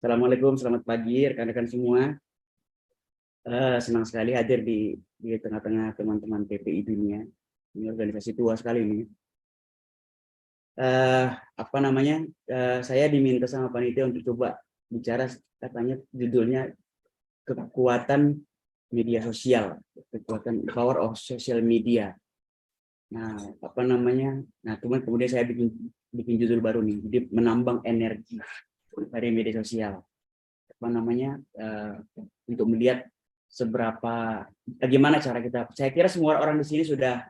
Assalamualaikum, selamat pagi rekan-rekan semua. Senang sekali hadir di tengah-tengah teman-teman PPI Dunia. Ini organisasi tua sekali ini. Apa namanya? Saya diminta sama panitia untuk coba bicara, katanya judulnya kekuatan media sosial, kekuatan power of social media. Nah, apa namanya? Nah, kemudian saya bikin judul baru nih, jadi menambang energi dari media sosial. Apa namanya? Untuk melihat seberapa bagaimana cara kita. Saya kira semua orang di sini sudah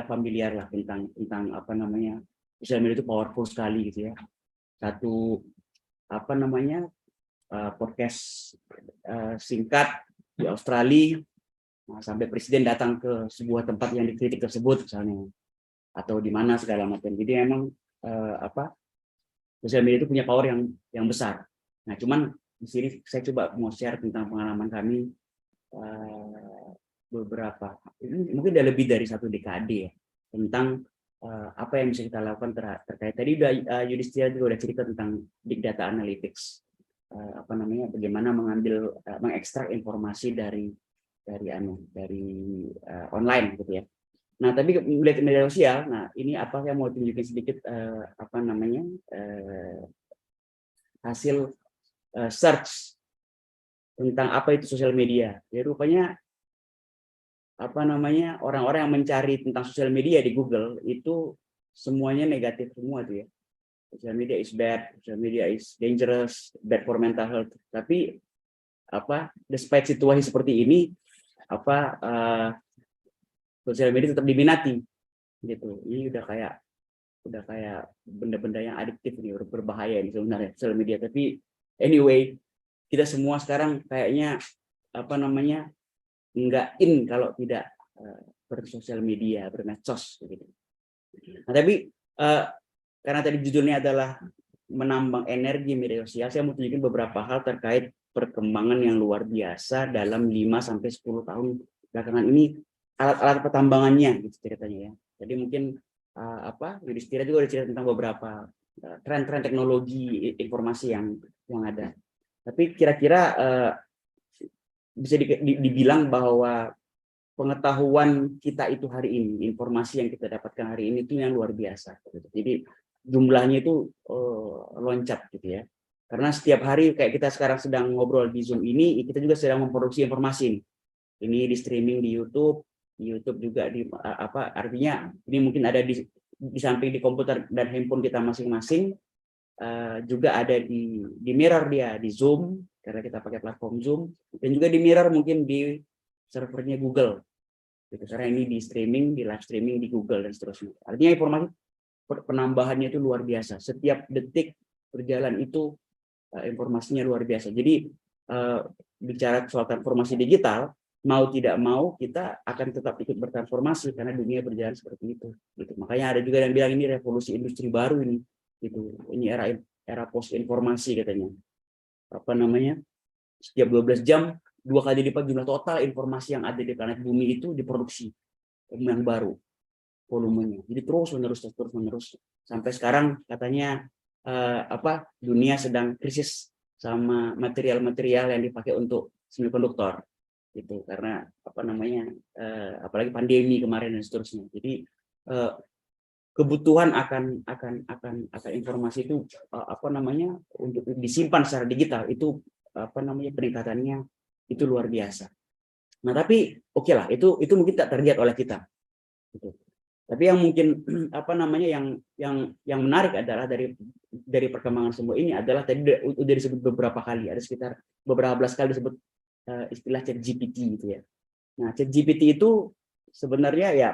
familiar lah tentang apa namanya, sosial media itu powerful sekali gitu ya. Satu apa namanya, podcast singkat di Australia, sampai presiden datang ke sebuah tempat yang dikritik tersebut misalnya, atau di mana segala macam. Jadi memang apa, sosial media itu punya power yang besar. Nah, cuman di sini saya coba mau share tentang pengalaman kami beberapa, ini mungkin udah lebih dari 1 dekade ya, tentang apa yang bisa kita lakukan terkait. Tadi udah Yudhistira juga udah cerita tentang big data analytics, apa namanya, bagaimana mengekstrak informasi dari online gitu ya. Nah, tapi melihat media sosial, nah ini apa yang mau tunjukin sedikit, apa namanya, hasil search tentang apa itu sosial media. Ya rupanya apa namanya, orang-orang yang mencari tentang sosial media di Google itu semuanya negatif semua tuh ya. Sosial media is bad, sosial media is dangerous, bad for mental health. Tapi apa, despite situasi seperti ini, apa sosial media tetap diminati gitu. Ini udah kayak benda-benda yang adiktif nih, berbahaya nih sebenarnya sosial media. Tapi anyway, kita semua sekarang kayaknya apa namanya, nggak in kalau tidak bersosial media, bermedsos gitu. Nah, tapi karena tadi judulnya adalah menambang energi media sosial, saya mau tunjukin beberapa hal terkait perkembangan yang luar biasa dalam 5-10 tahun belakangan ini, alat-alat pertambangannya gitu ceritanya ya. Jadi mungkin apa, Yudhistira juga ada cerita tentang beberapa tren-tren teknologi informasi yang ada. Tapi kira-kira bisa dibilang bahwa pengetahuan kita itu hari ini, informasi yang kita dapatkan hari ini itu yang luar biasa. Jadi jumlahnya itu loncat gitu ya. Karena setiap hari kayak kita sekarang sedang ngobrol di Zoom ini, kita juga sedang memproduksi informasi. Ini di streaming di YouTube juga di apa, artinya ini mungkin ada di samping di komputer dan handphone kita masing-masing, juga ada di mirror dia di Zoom karena kita pakai platform Zoom, dan juga di mirror mungkin di servernya Google gitu, karena ini di streaming, di live streaming di Google dan seterusnya. Artinya informasi penambahannya itu luar biasa, setiap detik berjalan itu informasinya luar biasa. Jadi bicara soal transformasi digital, mau tidak mau kita akan tetap ikut bertransformasi karena dunia berjalan seperti itu gitu. Makanya ada juga yang bilang ini revolusi industri baru ini gitu. Ini era post informasi katanya. Apa namanya? Setiap 12 jam 2 kali lipat jumlah total informasi yang ada di planet bumi itu diproduksi yang baru volumenya. Jadi terus menerus sampai sekarang katanya apa, dunia sedang krisis sama material-material yang dipakai untuk semikonduktor gitu, karena apa namanya, apalagi pandemi kemarin dan seterusnya. Jadi kebutuhan akan informasi itu apa namanya, untuk disimpan secara digital itu apa namanya, peningkatannya itu luar biasa. Nah, tapi oke lah, itu mungkin tak terlihat oleh kita gitu. Tapi yang mungkin apa namanya, yang menarik adalah dari perkembangan semua ini adalah tadi udah disebut beberapa kali, ada sekitar beberapa belas kali disebut istilah ChatGPT gitu ya. Nah, ChatGPT itu sebenarnya ya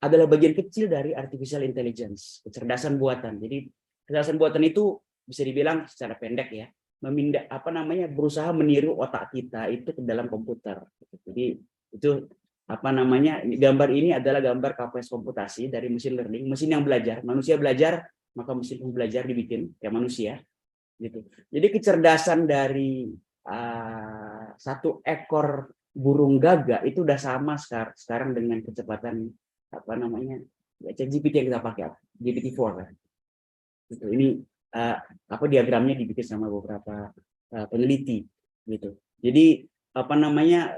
adalah bagian kecil dari artificial intelligence, kecerdasan buatan. Jadi kecerdasan buatan itu bisa dibilang secara pendek ya, apa namanya, berusaha meniru otak kita itu ke dalam komputer. Jadi itu apa namanya, gambar ini adalah gambar kapasitas komputasi dari mesin learning, mesin yang belajar, manusia belajar, maka mesin pun belajar dibikin kayak manusia gitu. Jadi kecerdasan dari satu ekor burung gagak itu udah sama sekarang dengan kecepatan apa namanya, ChatGPT yang kita pakai, GPT-4 kan. Gitu. Ini apa, diagramnya dibikin sama beberapa peneliti gitu. Jadi apa namanya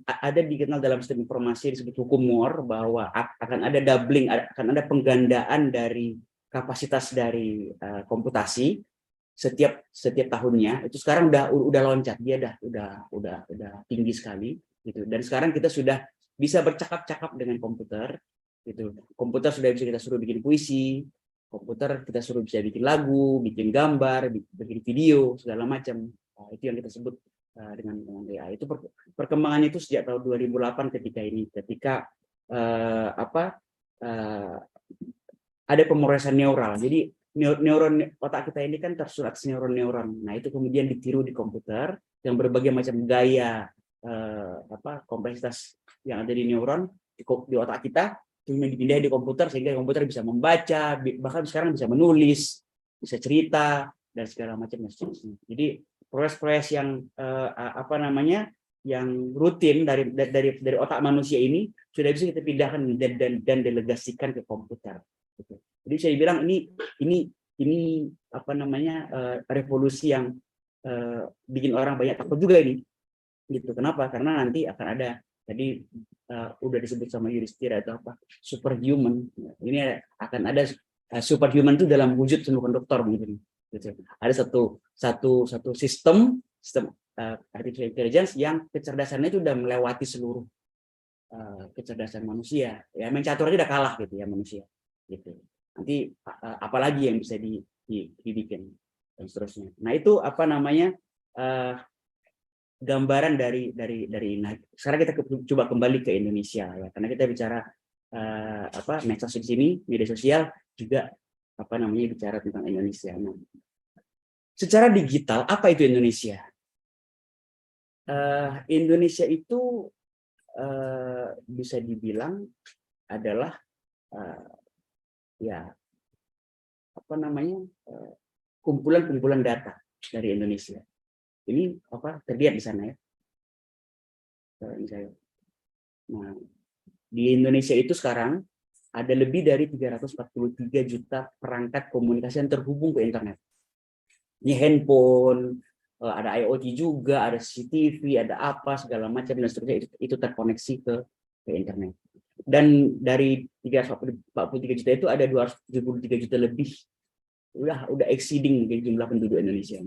ada dikenal dalam sistem informasi disebut hukum Moore bahwa akan ada doubling, akan ada penggandaan dari kapasitas dari komputasi setiap tahunnya. Itu sekarang udah loncat, dia udah tinggi sekali gitu. Dan sekarang kita sudah bisa bercakap-cakap dengan komputer gitu. Komputer sudah bisa kita suruh bikin puisi, komputer kita suruh bisa bikin lagu, bikin gambar, bikin video, segala macam. Itu yang kita sebut dengan AI. Itu perkembangannya itu sejak tahun 2008 ketika ada pemrosesan neural. Jadi neuron otak kita ini kan tersurat neuron-neuron. Nah, itu kemudian ditiru di komputer yang berbagai macam gaya kompleksitas yang ada di neuron di otak kita kemudian dipindah di komputer sehingga komputer bisa membaca, bahkan sekarang bisa menulis, bisa cerita dan segala macam. Jadi proses-proses yang yang rutin dari otak manusia ini sudah bisa kita pindahkan dan delegasikan ke komputer. Jadi saya bilang ini revolusi yang bikin orang banyak takut juga ini. Gitu. Kenapa? Karena nanti akan ada tadi udah disebut sama Yudhistira atau superhuman. Ini akan ada superhuman itu dalam wujud semikonduktor mungkin. Gitu. Ada satu sistem artificial intelligence yang kecerdasannya itu udah melewati seluruh kecerdasan manusia. Ya main catur aja udah kalah gitu ya manusia. Gitu. Nanti apalagi yang bisa dibikin dan seterusnya. Nah itu gambaran dari nah, sekarang kita coba kembali ke Indonesia ya karena kita bicara medsos di sini media sosial juga bicara tentang Indonesia. Nah, secara digital apa itu Indonesia? Indonesia itu bisa dibilang adalah kumpulan data dari Indonesia. Ini terlihat di sana ya. Nah, di Indonesia itu sekarang ada lebih dari 343 juta perangkat komunikasi yang terhubung ke internet. Ini handphone, ada IoT juga, ada CCTV, ada apa segala macam dan seterusnya itu terkoneksi ke internet. Dan dari 343 juta itu ada 273 juta lebih udah exceeding jumlah penduduk Indonesia.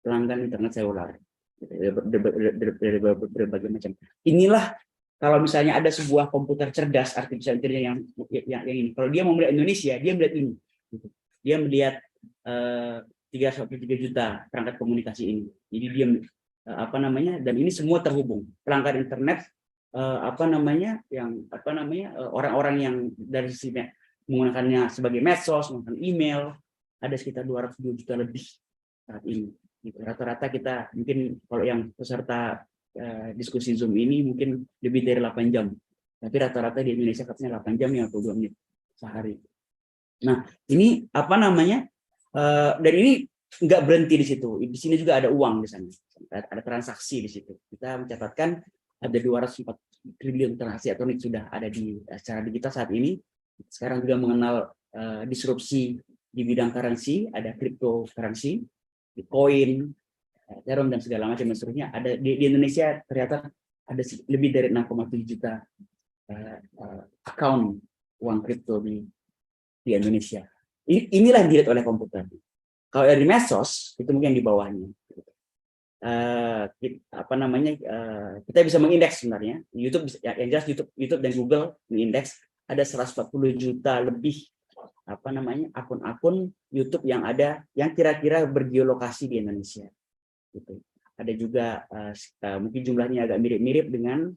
Pelanggan internet seluler dari berbagai macam. Inilah kalau misalnya ada sebuah komputer cerdas artificial intelligence yang ini, kalau dia mau melihat Indonesia, dia melihat ini. Dia melihat 3,3 juta perangkat komunikasi ini. Jadi dia dan ini semua terhubung. Pelanggan internet orang-orang yang dari sisi menggunakannya sebagai medsos, menggunakan email, ada sekitar 202 juta lebih saat ini. Rata-rata kita mungkin kalau yang peserta diskusi Zoom ini mungkin lebih dari 8 jam. Tapi rata-rata di Indonesia katanya 8 jam ya 22 menit sehari. Nah, ini dan ini nggak berhenti di situ. Di sini juga ada uang di sana. Ada transaksi di situ. Kita mencatatkan ada 204 triliun transaksi elektronik sudah ada secara digital saat ini. Sekarang juga mengenal disrupsi di bidang currency, ada cryptocurrency, Bitcoin, Ethereum dan segala macam dan seterusnya. Ada di Indonesia ternyata ada lebih dari 6,7 juta account uang kripto di Indonesia. Inilah yang dilihat oleh komputer. Kalau dari medsos itu mungkin di bawahnya. Kita bisa mengindeks sebenarnya. YouTube yang jelas YouTube dan Google mengindeks ada 140 juta lebih akun-akun YouTube yang ada yang kira-kira bergeolokasi di Indonesia. Gitu. Ada juga mungkin jumlahnya agak mirip-mirip dengan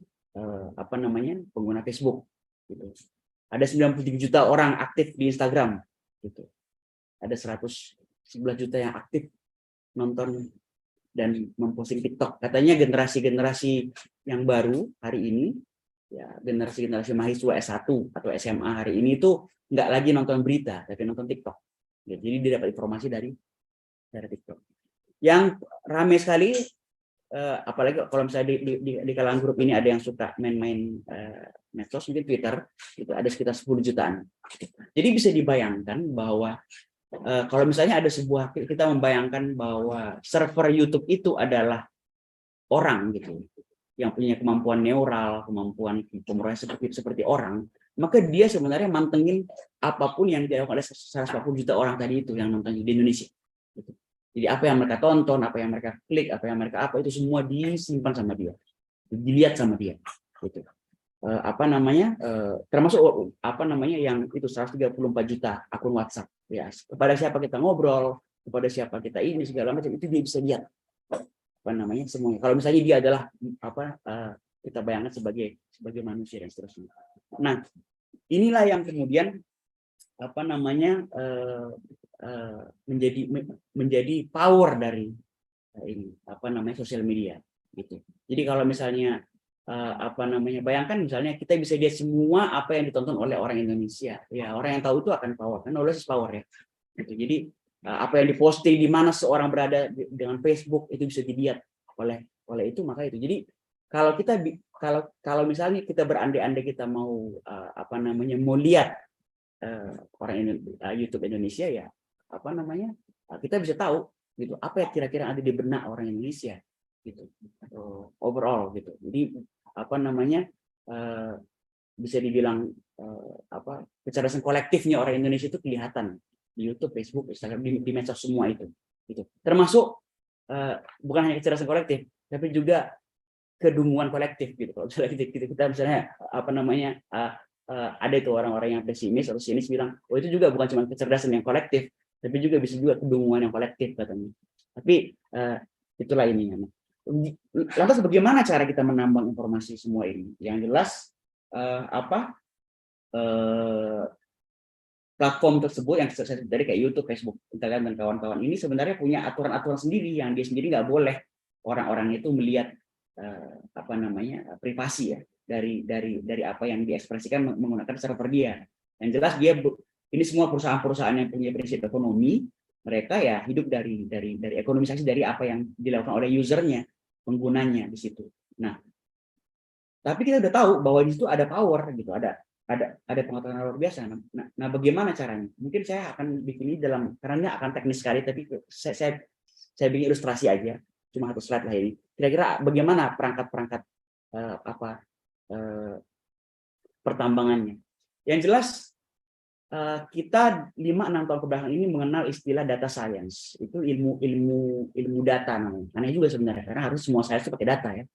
pengguna Facebook. Gitu. Ada 93 juta orang aktif di Instagram. Gitu. Ada 111 juta yang aktif nonton dan memposting TikTok. Katanya generasi-generasi yang baru hari ini, ya generasi-generasi mahasiswa S1 atau SMA hari ini itu nggak lagi nonton berita, tapi nonton TikTok. Jadi dia dapat informasi dari TikTok. Yang ramai sekali, apalagi kalau misalnya di kalangan grup ini ada yang suka main-main medsos, mungkin Twitter, itu ada sekitar 10 jutaan. Jadi bisa dibayangkan bahwa kalau misalnya ada sebuah, kita membayangkan bahwa server YouTube itu adalah orang gitu, yang punya kemampuan neural, kemampuan pemrosesan seperti orang, maka dia sebenarnya mantengin apapun yang dilakukan oleh 140 juta orang tadi itu yang nonton di Indonesia. Gitu. Jadi apa yang mereka tonton, apa yang mereka klik, apa yang mereka itu semua disimpan sama dia, dilihat sama dia. Gitu. Termasuk yang itu 134 juta akun WhatsApp ya, kepada siapa kita ngobrol, kepada siapa kita ini segala macam itu dia bisa lihat semuanya. Kalau misalnya dia adalah kita bayangkan sebagai manusia dan seterusnya. Nah, inilah yang kemudian menjadi power dari ini sosial media gitu. Jadi kalau misalnya bayangkan misalnya kita bisa lihat semua apa yang ditonton oleh orang Indonesia, ya orang yang tahu itu akan power, kan knowledge is power ya gitu. Jadi apa yang diposting di mana seorang berada dengan Facebook itu bisa dilihat oleh itu, maka itu. Jadi kalau misalnya kita berandai-andai kita mau mau lihat orang YouTube Indonesia ya kita bisa tahu gitu apa yang kira-kira ada di benak orang Indonesia gitu overall gitu. Jadi bisa dibilang kecerdasan kolektifnya orang Indonesia itu kelihatan di YouTube, Facebook, Instagram, di medsos semua itu gitu. Termasuk bukan hanya kecerdasan kolektif tapi juga kedunguan kolektif gitu. Kalau kita misalnya ada itu orang-orang yang pesimis atau sinis bilang, oh itu juga bukan cuma kecerdasan yang kolektif, tapi juga bisa juga kedunguan yang kolektif katanya. Tapi itulah ininya. Lantas bagaimana cara kita menambang informasi semua ini? Yang jelas platform tersebut yang saya sebut tadi kayak YouTube, Facebook, Instagram dan kawan-kawan ini sebenarnya punya aturan-aturan sendiri yang dia sendiri nggak boleh orang-orang itu melihat privasi ya dari apa yang diekspresikan menggunakan server dia. Yang jelas ini semua perusahaan-perusahaan yang punya prinsip ekonomi, mereka ya hidup dari ekonomisasi dari apa yang dilakukan oleh usernya, penggunanya di situ. Nah, tapi kita udah tahu bahwa di situ ada power gitu, ada pengetahuan luar biasa. Nah, bagaimana caranya? Mungkin saya akan bikin ini karena ini akan teknis sekali, tapi saya bikin ilustrasi aja, cuma satu slide lah ini. Kira-kira bagaimana perangkat-perangkat pertambangannya? Yang jelas kita 5-6 tahun kebelakang ini mengenal istilah data science. Itu ilmu data namanya. Aneh juga sebenarnya karena harus semua science itu pakai data ya.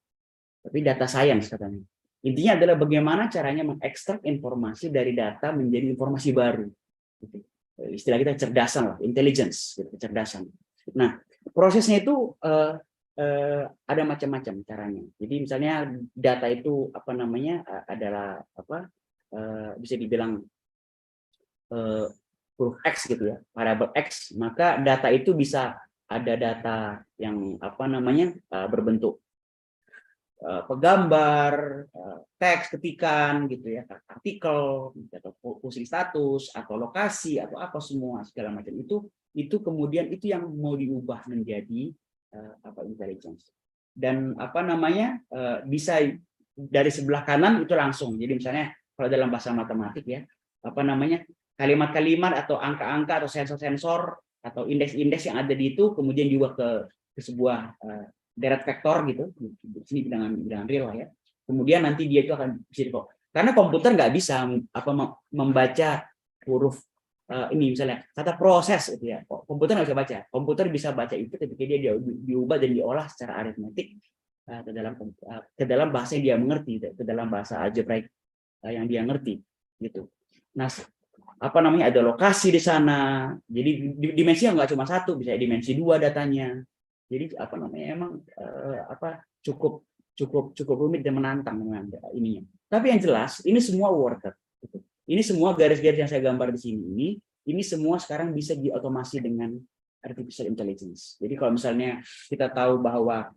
Tapi data science katanya. Intinya adalah bagaimana caranya mengekstrak informasi dari data menjadi informasi baru. Istilah kita kecerdasan lah, intelligence, gitu, kecerdasan. Nah, prosesnya itu ada macam-macam caranya. Jadi misalnya data itu adalah bisa dibilang huruf X gitu ya, variabel X, maka data itu bisa ada data yang berbentuk pegambar, teks ketikan gitu ya, artikel atau posting status atau lokasi atau apa semua segala macam itu kemudian itu yang mau diubah menjadi intelligence. Dan bisa dari sebelah kanan itu langsung. Jadi misalnya kalau dalam bahasa matematik ya, kalimat-kalimat atau angka-angka atau sensor-sensor atau indeks-indeks yang ada di itu kemudian diubah ke sebuah deret vektor gitu, di sini dengan real ya. Kemudian nanti dia itu akan bisa karena komputer nggak bisa membaca huruf ini misalnya kata proses itu ya. Komputer nggak bisa baca. Komputer bisa baca itu ketika dia diubah dan diolah secara aritmetik ke dalam bahasa yang dia mengerti, ke dalam bahasa algebraik yang dia ngerti gitu. Nah, ada lokasi di sana. Jadi dimensinya nggak cuma satu, bisa dimensi 2 datanya. Jadi emang cukup rumit dan menantang dengan ininya. Tapi yang jelas ini semua worth it. Ini semua garis-garis yang saya gambar di sini ini semua sekarang bisa diotomasi dengan artificial intelligence. Jadi kalau misalnya kita tahu bahwa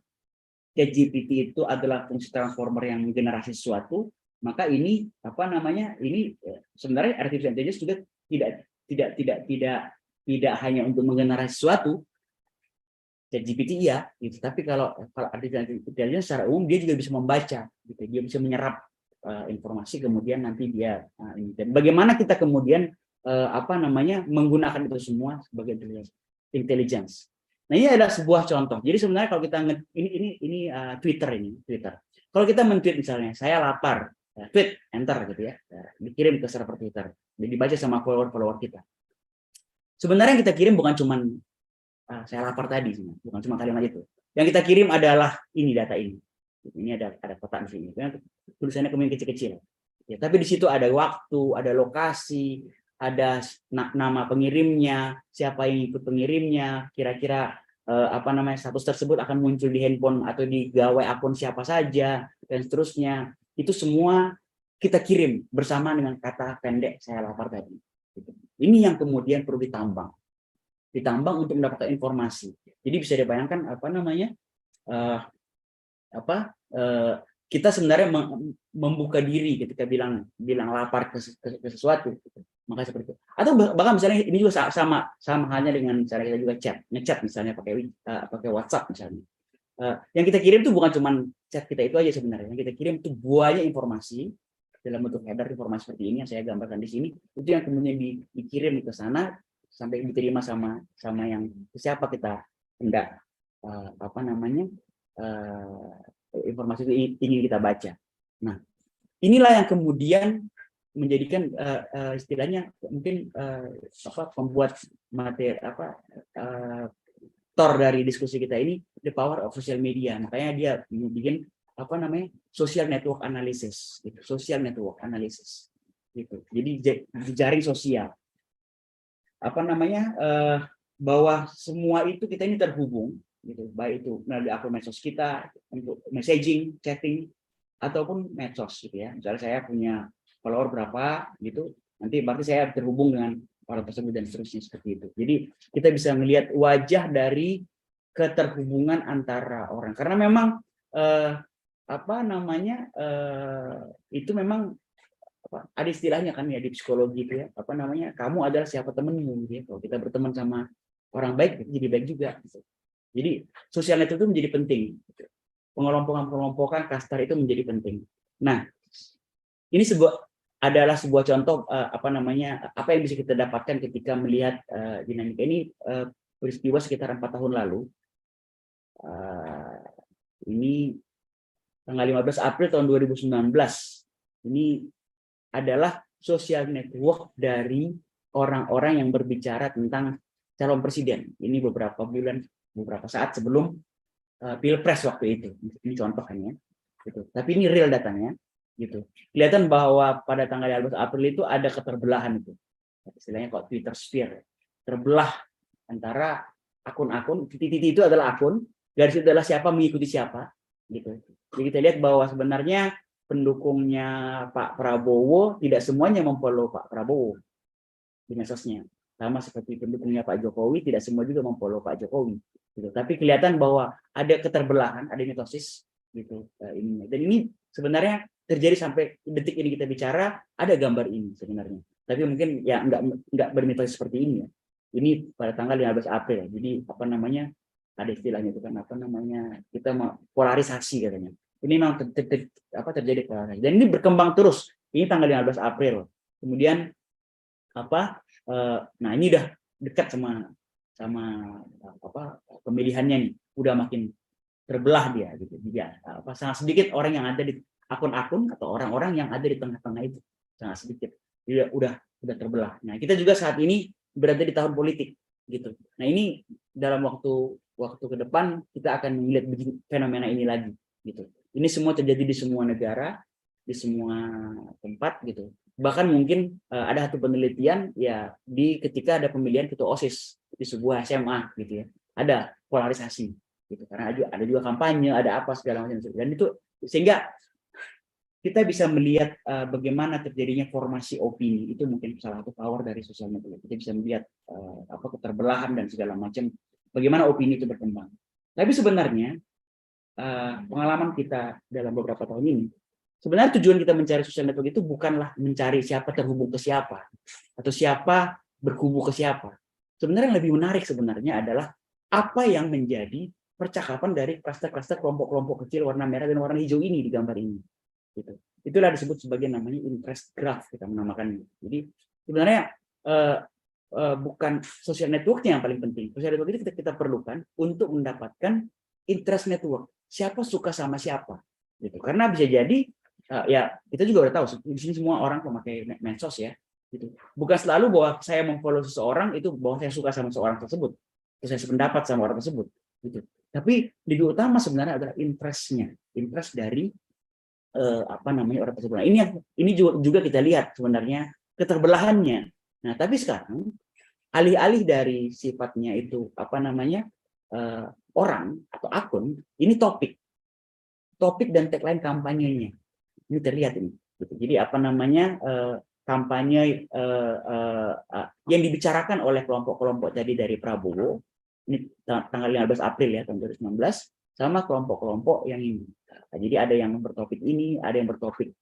ChatGPT itu adalah fungsi transformer yang menggenerasi sesuatu, maka ini ini sebenarnya artificial intelligence juga tidak hanya untuk menggenerasi sesuatu. ChatGPT iya, gitu. Tapi kalau artificial intelligence secara umum dia juga bisa membaca, gitu. Dia bisa menyerap informasi kemudian nanti dia. Dan bagaimana kita kemudian apa namanya menggunakan itu semua sebagai intelligence. Nah, ini adalah sebuah contoh. Jadi sebenarnya kalau kita ini Twitter ini, Twitter. Kalau kita men-tweet misalnya, saya lapar, ya, tweet, enter gitu ya, dikirim ke server Twitter, jadi dibaca sama follower kita. Sebenarnya yang kita kirim bukan cuma saya lapar tadi, bukan cuma kalimat itu. Yang kita kirim adalah ini data ini. Ini ada kotak di sini. Tulisannya kemudian kecil-kecil. Ya, tapi di situ ada waktu, ada lokasi, ada nama pengirimnya, siapa yang ikut pengirimnya, kira-kira apa namanya status tersebut akan muncul di handphone atau di gawai akun siapa saja dan seterusnya. Itu semua kita kirim bersama dengan kata pendek saya lapar tadi. Ini yang kemudian perlu ditambang untuk mendapatkan informasi. Jadi bisa dibayangkan apa namanya kita sebenarnya membuka diri ketika bilang lapar ke sesuatu, maka seperti itu. Atau bahkan misalnya ini juga sama halnya dengan cara kita juga ngechat misalnya pakai WhatsApp misalnya. Yang kita kirim itu bukan cuma chat kita itu aja sebenarnya. Yang kita kirim itu banyak informasi dalam bentuk header informasi seperti ini yang saya gambarkan di sini, itu yang kemudian dikirim ke sana sampai diterima sama yang siapa kita hendak apa namanya informasi itu ingin kita baca. Nah, inilah yang kemudian menjadikan istilahnya mungkin membuat materi tor dari diskusi kita ini the power of social media. Makanya dia bikin apa namanya social network analysis, gitu. Social network analysis, gitu. Jadi jaring sosial. Apa namanya bahwa semua itu kita ini terhubung, gitu. Baik itu melalui akun medsos kita untuk messaging, chatting, ataupun medsos, gitu ya. Misalnya saya punya follower berapa, gitu. Nanti berarti saya terhubung dengan orang tersebut dan seterusnya seperti itu. Jadi kita bisa melihat wajah dari keterhubungan antara orang. Karena memang apa namanya itu memang ada istilahnya kan ya di psikologi itu ya, apa namanya kamu adalah siapa temenmu gitu ya. Kalau kita berteman sama orang baik jadi baik juga gitu. Jadi sosial network itu menjadi penting gitu. Pengelompokan klaster itu menjadi penting. Nah, ini adalah sebuah contoh apa namanya apa yang bisa kita dapatkan ketika melihat dinamika ini peristiwa sekitar 4 tahun lalu. Ini tanggal 15 April tahun 2019. Ini adalah social network dari orang-orang yang berbicara tentang calon presiden. Ini beberapa saat sebelum Pilpres waktu itu. Ini contohnya, gitu. Tapi ini real datanya, gitu. Kelihatan bahwa pada tanggal 15 April itu ada keterbelahan itu. Istilahnya kok Twitter sphere. Terbelah antara akun-akun, titik-titik itu adalah akun, garis itu adalah siapa mengikuti siapa, gitu. Jadi kita lihat bahwa sebenarnya pendukungnya Pak Prabowo tidak semuanya memfollow Pak Prabowo di medsosnya. Sama seperti pendukungnya Pak Jokowi tidak semua juga memfollow Pak Jokowi. Gitu. Tapi kelihatan bahwa ada keterbelahan, ada mitosis gitu. Dan ini sebenarnya terjadi sampai detik ini kita bicara ada gambar ini sebenarnya. Tapi mungkin ya enggak bermitosis seperti ini ya. Ini pada tanggal 15 April. Jadi apa namanya? Ada istilahnya itu kan apa namanya? Kita mau polarisasi katanya. Ini memang terjadi polarisasi. Dan ini berkembang terus. Ini tanggal 15 April. Kemudian apa? Nah ini udah dekat sama apa pemilihannya nih. Udah makin terbelah dia gitu. Dia sangat sedikit orang yang ada di akun-akun atau orang-orang yang ada di tengah-tengah itu. Sangat sedikit. Dia udah terbelah. Nah, kita juga saat ini berada di tahun politik gitu. Nah, ini dalam waktu ke depan kita akan melihat fenomena ini lagi gitu. Ini semua terjadi di semua negara, di semua tempat gitu. Bahkan mungkin ada satu penelitian ya ketika ada pemilihan ketua OSIS di sebuah SMA gitu ya. Ada polarisasi gitu karena ada juga kampanye, ada apa segala macam dan itu sehingga kita bisa melihat bagaimana terjadinya formasi opini. Itu mungkin salah satu power dari sosial media. Kita bisa melihat apa keterbelahan dan segala macam bagaimana opini itu berkembang. Tapi sebenarnya pengalaman kita dalam beberapa tahun ini, sebenarnya tujuan kita mencari sosial network itu bukanlah mencari siapa terhubung ke siapa atau siapa berkubu ke siapa. Sebenarnya yang lebih menarik sebenarnya adalah apa yang menjadi percakapan dari klaster-klaster kelompok-kelompok kecil warna merah dan warna hijau ini di gambar ini. Gitu. Itulah disebut sebagai namanya interest graph kita menamakannya. Jadi sebenarnya bukan social network-nya yang paling penting. Social network itu kita perlukan untuk mendapatkan interest network. Siapa suka sama siapa, gitu. Karena bisa jadi ya kita juga udah tahu di sini semua orang memakai medsos ya, gitu. Bukan selalu bahwa saya memfollow seseorang itu bahwa saya suka sama seorang tersebut, atau saya sependapat sama orang tersebut, gitu. Tapi lebih utama sebenarnya adalah interest dari apa namanya orang tersebut. Nah, ini juga kita lihat sebenarnya keterbelahannya. Nah, tapi sekarang alih-alih dari sifatnya itu apa namanya orang atau akun, ini topik dan tagline kampanyenya ini terlihat ini. Jadi apa namanya kampanye yang dibicarakan oleh kelompok-kelompok tadi dari Prabowo ini tanggal 15 April ya tahun 2019 sama kelompok-kelompok yang ini. Nah, jadi ada yang bertopik ini, ada yang bertopik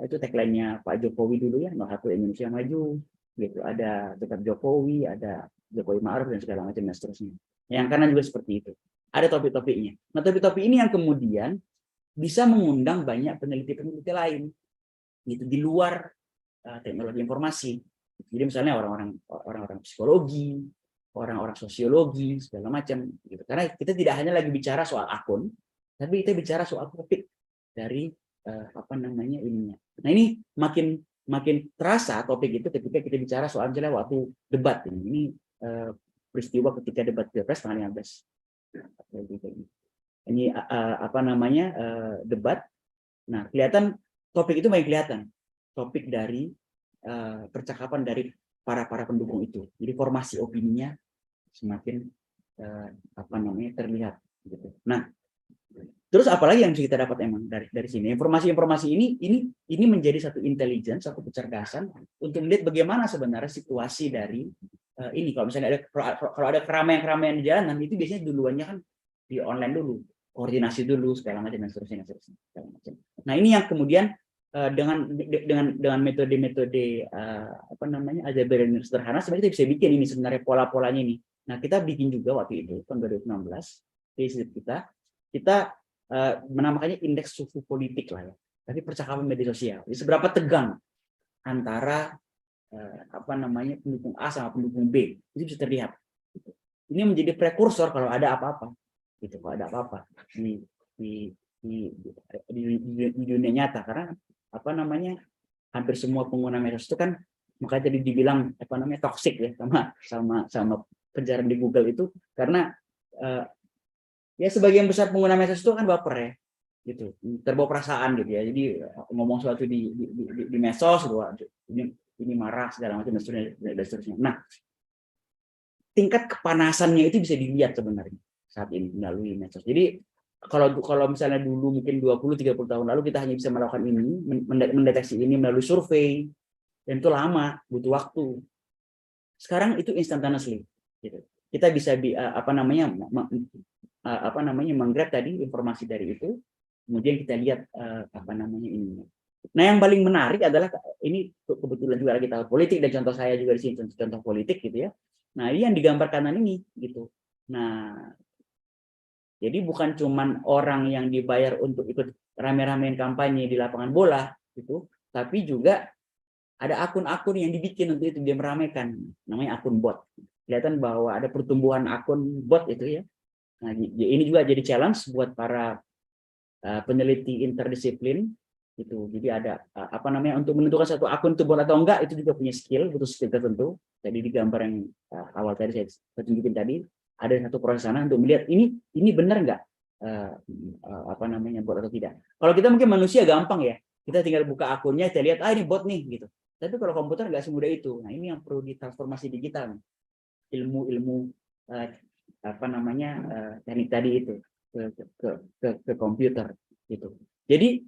itu tagline-nya Pak Jokowi dulu ya, nomor 1 Indonesia Maju, gitu. Ada tetap Jokowi, ada Jokowi Ma'ruf dan segala macam dan seterusnya. Yang kanan juga seperti itu. Ada topik-topiknya. Nah, topik-topik ini yang kemudian bisa mengundang banyak peneliti-peneliti lain, gitu di luar teknologi informasi. Jadi misalnya orang-orang psikologi, orang-orang sosiologi segala macam, gitu. Karena kita tidak hanya lagi bicara soal akun, tapi kita bicara soal topik dari apa namanya ininya. Nah ini makin terasa topik itu ketika kita bicara soal misalnya waktu debat ini peristiwa ketika debat Pilpres tanggal 15. Ini apa namanya debat. Nah kelihatan topik itu makin kelihatan topik dari percakapan dari para pendukung itu. Jadi formasi opininya semakin apa namanya terlihat. Gitu. Nah, terus apalagi yang kita dapat emang dari sini? Informasi-informasi ini menjadi satu intelligence, satu kecerdasan untuk melihat bagaimana sebenarnya situasi dari ini. Kalau misalnya ada keramaian-keramaian di jalanan itu biasanya duluannya kan di online dulu, koordinasi dulu segala macam dan seterusnya. Nah ini yang kemudian dengan metode-metode apa namanya aljabar yang sederhana sebenarnya kita bisa bikin ini sebenarnya pola-polanya ini. Nah kita bikin juga waktu itu tahun 2016 di kita menamakannya indeks suhu politik lah ya. Tapi percakapan media sosial. Jadi seberapa tegang antara apa namanya pendukung A sama pendukung B itu bisa terlihat. Ini menjadi prekursor kalau ada apa-apa. Gitu, kalau ada apa-apa di dunia nyata karena apa namanya hampir semua pengguna medsos itu kan makanya jadi dibilang apa namanya toksik ya sama pencarian di Google itu karena ya sebagian besar pengguna medsos itu kan baper ya gitu terbawa perasaan gitu ya jadi ngomong sesuatu di medsos ini marah segala macam dan seterusnya. Nah tingkat kepanasannya itu bisa dilihat sebenarnya saat ini melalui medsos. Jadi kalau misalnya dulu mungkin 20-30 tahun lalu kita hanya bisa melakukan ini, mendeteksi ini melalui survei, dan itu lama, butuh waktu. Sekarang itu instantaneously. Gitu. Kita bisa apa namanya menggrab tadi informasi dari itu, kemudian kita lihat apa namanya ini. Nah yang paling menarik adalah ini kebetulan juga lagi tahu politik dan contoh saya juga di sini contoh politik gitu ya. Nah ini yang digambar kanan ini gitu. Nah jadi bukan cuman orang yang dibayar untuk ikut rame-ramein kampanye di lapangan bola gitu, tapi juga ada akun-akun yang dibikin untuk itu dia meramaikan, namanya akun bot. Kelihatan bahwa ada pertumbuhan akun bot itu ya. Nah, ini juga jadi challenge buat para peneliti interdisiplin itu. Jadi ada apa namanya untuk menentukan satu akun itu bot atau enggak itu juga punya skill, butuh skill tertentu. Jadi di gambar yang awal tadi saya tunjukin tadi ada satu proses sana untuk melihat ini benar nggak apa namanya bot atau tidak. Kalau kita mungkin manusia gampang ya, kita tinggal buka akunnya, kita lihat ini bot nih gitu. Tapi kalau komputer nggak semudah itu. Nah ini yang perlu ditransformasi digital, ilmu apa namanya teknik tadi itu ke komputer gitu. Jadi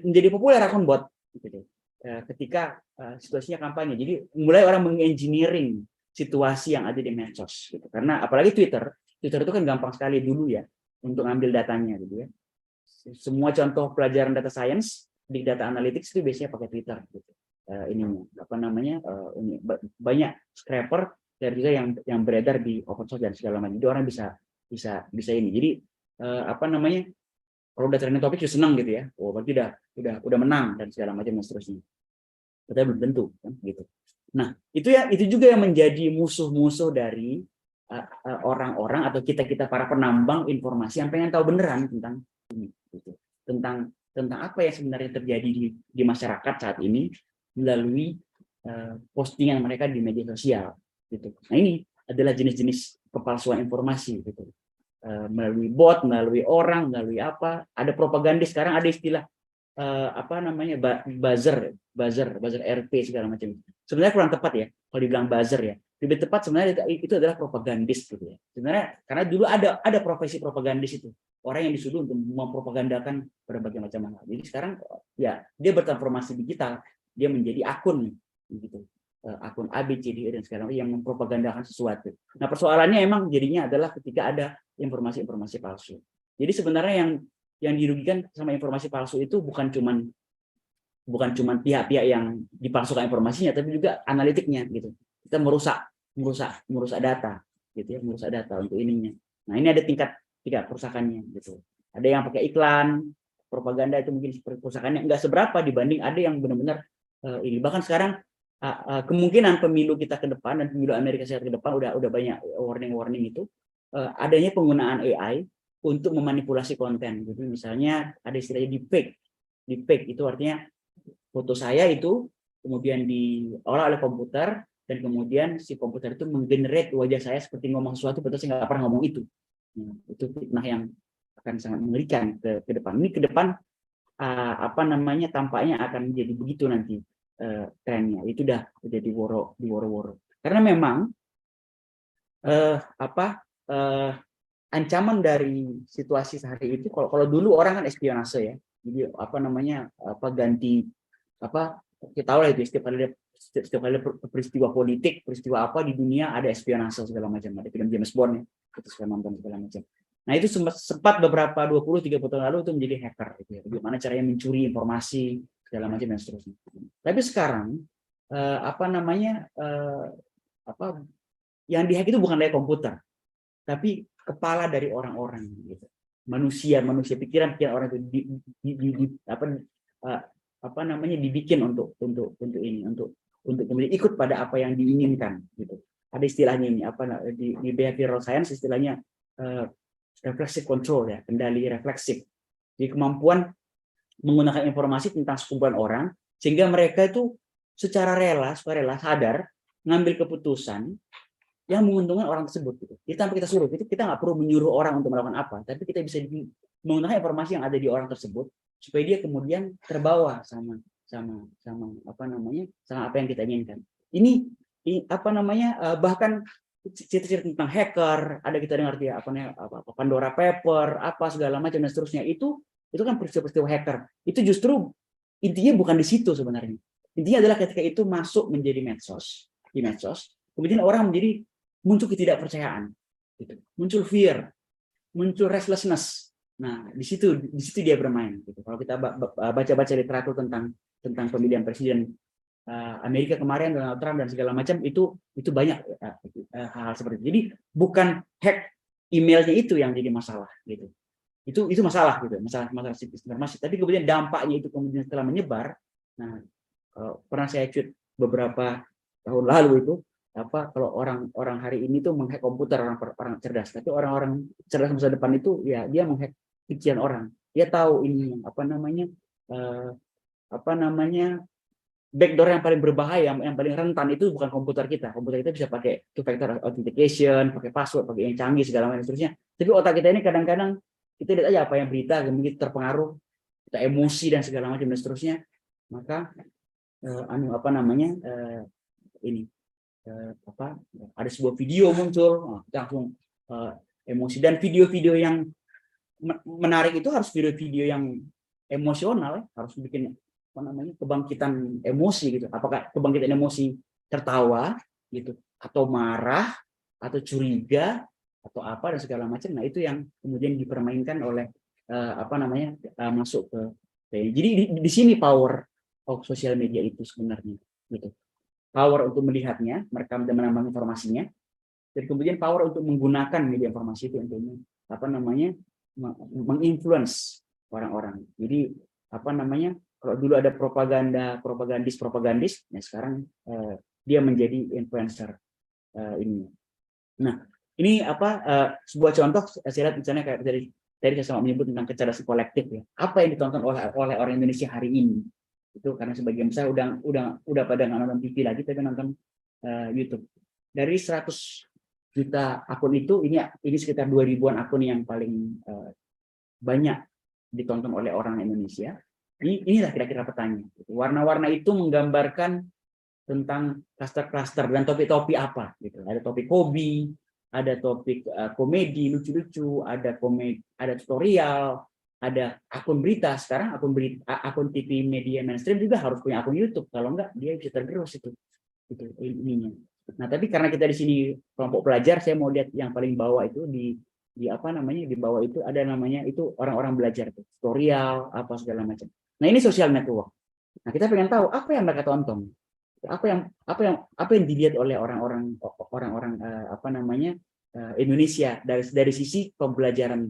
menjadi populer akun bot gitu. Ketika situasinya kampanye. Jadi mulai orang mengengineering situasi yang ada di medsos gitu. Karena apalagi Twitter itu kan gampang sekali dulu ya untuk ngambil datanya gitu ya. Semua contoh pelajaran data science, big data analytics itu biasanya pakai Twitter gitu. Ini apa namanya banyak scraper dan juga yang beredar di open source dan segala macam. Jadi orang bisa ini. Jadi apa namanya kalau udah trending topik senang gitu ya. Oh berarti udah menang dan segala macam dan seterusnya. Tapi belum tentu kan gitu. Nah, itu juga yang menjadi musuh-musuh dari orang-orang atau kita para penambang informasi yang pengen tahu beneran tentang ini, gitu. Tentang apa yang sebenarnya terjadi di masyarakat saat ini melalui postingan mereka di media sosial, gitu. Nah, ini adalah jenis-jenis kepalsuan informasi, gitu. Melalui bot, melalui orang, melalui apa? Ada propagandis, sekarang ada istilah apa namanya, buzzer RP segala macam. Sebenarnya kurang tepat ya kalau dibilang buzzer ya. Lebih tepat sebenarnya itu adalah propagandis gitu ya. Sebenarnya karena dulu ada profesi propagandis itu. Orang yang disuruh untuk mempropagandakan berbagai macam hal. Jadi sekarang ya dia bertransformasi digital, dia menjadi akun gitu. Akun ABCD dan segala macam yang mempropagandakan sesuatu. Nah, persoalannya emang jadinya adalah ketika ada informasi-informasi palsu. Jadi sebenarnya yang dirugikan sama informasi palsu itu bukan cuman pihak-pihak yang dipalsukan informasinya, tapi juga analitiknya gitu. Kita merusak data gitu ya, merusak data untuk ininya. Nah, ini ada tingkat perusakannya gitu. Ada yang pakai iklan, propaganda, itu mungkin perusakannya nggak seberapa dibanding ada yang benar-benar ini. Bahkan sekarang kemungkinan pemilu kita ke depan dan pemilu Amerika Serikat ke depan udah banyak warning itu adanya penggunaan AI untuk memanipulasi konten. Jadi misalnya ada istilahnya deepfake. Deepfake itu artinya foto saya itu kemudian diolah oleh komputer dan kemudian si komputer itu menggenerate wajah saya seperti ngomong sesuatu, padahal saya nggak pernah ngomong itu. Nah, itu fitnah yang akan sangat mengerikan ke depan. Ini ke depan apa namanya, tampaknya akan menjadi begitu nanti trennya. Itu udah jadi woro-woro. Karena memang ancaman dari situasi sehari itu, kalau dulu orang kan espionase ya, jadi apa namanya, ganti apa, kita tahu lah itu setiap kali peristiwa politik, peristiwa apa di dunia ada espionase segala macam, ada film James Bond ya, kita suka nonton segala macam. Nah, itu sempat beberapa 20-30 tahun lalu itu menjadi hacker gitu ya, bagaimana caranya mencuri informasi segala macam dan seterusnya. Tapi sekarang apa namanya, yang dihack itu bukan dari komputer, tapi kepala dari orang-orang gitu. Manusia pikiran orang itu apa namanya, dibikin untuk ini, untuk kemudian ikut pada apa yang diinginkan gitu. Ada istilahnya ini apa di behavioral science, istilahnya reflexive control ya, kendali refleksif. Jadi kemampuan menggunakan informasi tentang sekumpulan orang sehingga mereka itu secara rela sadar mengambil keputusan yang menguntungkan orang tersebut gitu. Jadi tanpa kita suruh, kita nggak perlu menyuruh orang untuk melakukan apa, tapi kita bisa menggunakan informasi yang ada di orang tersebut supaya dia kemudian terbawa sama apa namanya, sama apa yang kita inginkan. Ini apa namanya, bahkan cerita-cerita tentang hacker, ada kita dengar dia apa Pandora Paper, apa segala macam dan seterusnya, itu kan peristiwa-peristiwa hacker. Itu justru intinya bukan di situ sebenarnya. Intinya adalah ketika itu masuk menjadi di medsos, kemudian orang menjadi muncul ketidakpercayaan, gitu. Muncul fear, muncul restlessness. Nah, di situ dia bermain. Gitu. Kalau kita baca-baca literatur tentang pemilihan presiden Amerika kemarin, Donald Trump dan segala macam, itu banyak hal seperti itu. Jadi bukan hack emailnya itu yang jadi masalah, gitu. Itu masalah gitu, masalah informasi. Tapi kemudian dampaknya itu kemudian setelah menyebar. Nah, pernah saya tweet beberapa tahun lalu itu, kalau orang hari ini tuh menghack komputer, orang cerdas, tapi orang-orang cerdas masa depan itu ya dia menghack pikiran orang. Dia tahu ini apa namanya backdoor yang paling berbahaya, yang paling rentan itu bukan komputer kita. Komputer kita bisa pakai two factor authentication, pakai password, pakai yang canggih segala macam seterusnya. Tapi otak kita ini kadang-kadang kita lihat aja apa yang berita, kemudian terpengaruh, kita emosi dan segala macam dan seterusnya. Maka apa namanya, ini ada sebuah video muncul, kita langsung emosi. Dan video-video yang menarik itu harus video-video yang emosional, harus bikin apa namanya, kebangkitan emosi gitu. Apakah kebangkitan emosi tertawa gitu, atau marah, atau curiga, atau apa dan segala macam. Nah, itu yang kemudian dipermainkan oleh apa namanya, masuk ke. Jadi di sini power of social media itu sebenarnya gitu. Power untuk melihatnya, merekam dan menambah informasinya, dan kemudian power untuk menggunakan media informasi itu untuk apa namanya, menginfluence orang-orang. Jadi apa namanya, kalau dulu ada propagandis, ya sekarang dia menjadi influencer ini. Nah, ini sebuah contoh saya lihat misalnya kayak tadi saya sempat menyebut tentang kecerdasan kolektif ya. Apa yang ditonton oleh orang Indonesia hari ini? Itu karena sebagian besar udah pada nggak nonton TV lagi tapi nonton YouTube. Dari 100 juta akun itu ini sekitar 2000-an akun yang paling banyak ditonton oleh orang Indonesia. Inilah kira-kira petanya. Warna-warna itu menggambarkan tentang klaster-klaster dan topik-topik apa gitu. Ada topik hobi, ada topik komedi lucu-lucu, ada tutorial, ada akun berita. Sekarang akun TV media mainstream juga harus punya akun YouTube, kalau enggak dia bisa tergerus itu ininya. Nah, tapi karena kita di sini kelompok pelajar, saya mau lihat yang paling bawah itu di bawah itu ada namanya itu orang-orang belajar tutorial apa segala macam. Nah, ini social network. Nah, kita pengen tahu apa yang mereka tonton. Apa yang dilihat oleh orang-orang Indonesia dari sisi pembelajaran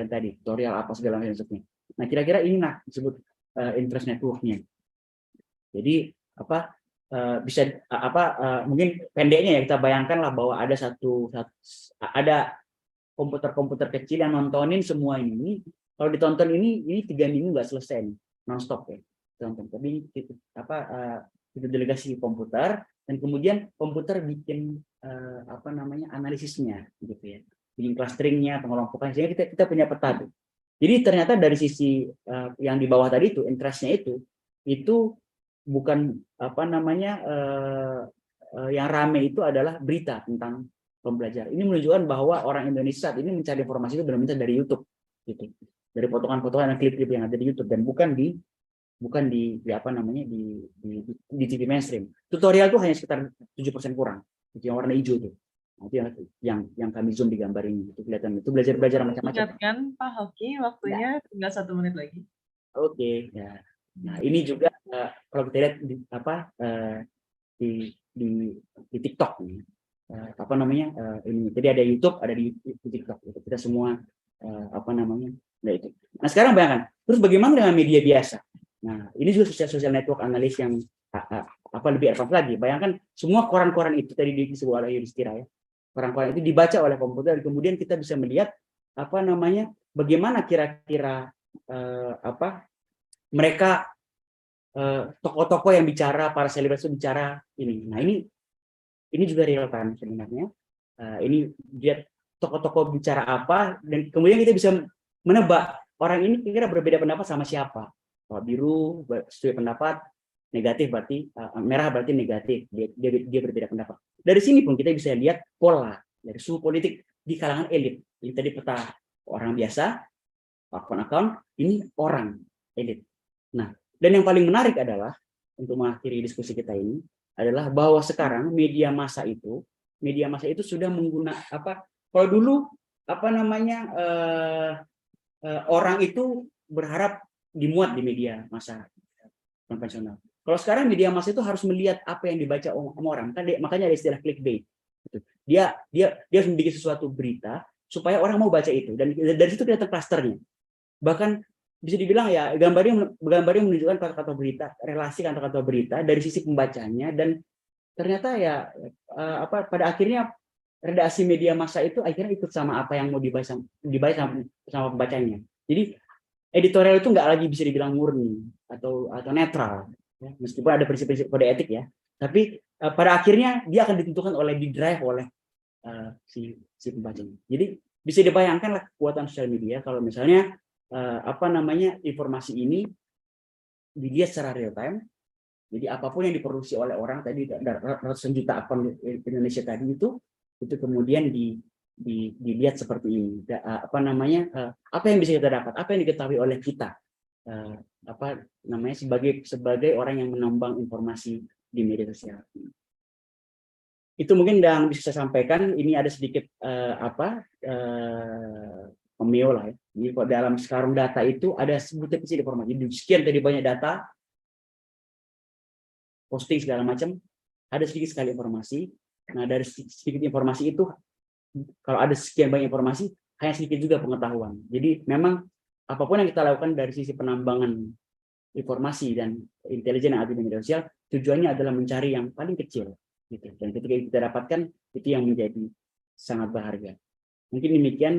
tadi, tutorial apa segala macamnya. Nah, kira-kira ini disebut interest network-nya. Jadi bisa mungkin pendeknya ya kita bayangkanlah bahwa ada komputer kecil yang nontonin semua ini. Kalau ditonton ini 3 minggu nggak selesai nih, nonstop ya tonton. Tapi itu delegasi komputer dan kemudian komputer bikin analisisnya gitu ya, bikin clusteringnya, pengelompokan, sehingga kita punya peta tuh. Jadi ternyata dari sisi yang di bawah tadi itu interestnya itu bukan yang rame itu adalah berita tentang pembelajaran. Ini menunjukkan bahwa orang Indonesia saat ini mencari informasi itu benar-benar dari YouTube, gitu, dari potongan-potongan dan klip-klip yang ada di YouTube dan bukan di TV mainstream. Tutorial itu hanya sekitar 7% kurang, itu yang warna hijau tuh. Itu yang kami zoom di gambar ini, itu kelihatan itu belajar macam-macam. Ingatkan Pak Hoki, waktunya tinggal 1 menit lagi. Oke, ya. Nah, ini juga kalau kita lihat di TikTok nih, ini. Jadi ada YouTube, ada di TikTok. Kita semua nah itu. Nah, sekarang bayangkan, terus bagaimana dengan media biasa? Nah, ini juga social network analis yang lebih advance lagi. Bayangkan semua koran-koran itu tadi disebut oleh Yudhistira ya. Koran-koran itu dibaca oleh komputer, kemudian kita bisa melihat bagaimana kira-kira mereka tokoh-tokoh yang bicara, para selebritas bicara ini. Nah, ini juga real time sebenarnya. Ini lihat tokoh-tokoh bicara apa dan kemudian kita bisa menebak orang ini kira-kira berbeda pendapat sama siapa. Kalau biru sesuai pendapat, negatif berarti merah berarti negatif. Dia berbeda pendapat. Dari sini pun kita bisa lihat pola dari suhu politik di kalangan elit. Ini tadi peta orang biasa, akun-akun, ini orang elit. Nah, dan yang paling menarik adalah untuk mengakhiri diskusi kita ini adalah bahwa sekarang media massa itu sudah menggunakan kalau dulu orang itu berharap dimuat di media massa konvensional. Kalau sekarang media massa itu harus melihat apa yang dibaca orang. Makanya ada istilah clickbait. Dia harus membuat sesuatu berita supaya orang mau baca itu dan dari situ kelihatan klasternya. Bahkan bisa dibilang ya gambarnya menunjukkan kata-kata berita, relasi kata-kata berita dari sisi pembacanya dan ternyata ya pada akhirnya redaksi media massa itu akhirnya ikut sama apa yang mau dibaca sama pembacanya. Jadi editorial itu nggak lagi bisa dibilang murni atau netral, ya, meskipun ada prinsip-prinsip kode etik ya. Tapi pada akhirnya dia akan ditentukan di drive oleh si pembacanya. Jadi bisa dibayangkan lah kekuatan sosial media kalau misalnya informasi ini dilihat secara real time. Jadi apapun yang diproduksi oleh orang tadi ratusan juta akun Indonesia tadi itu kemudian dilihat seperti ini. Apa yang bisa kita dapat, apa yang diketahui oleh kita, sebagai orang yang menambang informasi di media sosial. Itu mungkin yang bisa saya sampaikan. Ini ada sedikit pemeo lah ya. Jadi kalau dalam sekarang data itu ada sebutan informasi. Jadi sekian tadi banyak data, posting segala macam, ada sedikit sekali informasi. Nah, dari sedikit informasi itu, kalau ada sekian banyak informasi, hanya sedikit juga pengetahuan. Jadi memang apapun yang kita lakukan dari sisi penambangan informasi dan intelijen yang ada di media sosial, tujuannya adalah mencari yang paling kecil, gitu. Dan ketika kita dapatkan, itu yang menjadi sangat berharga. Mungkin demikian.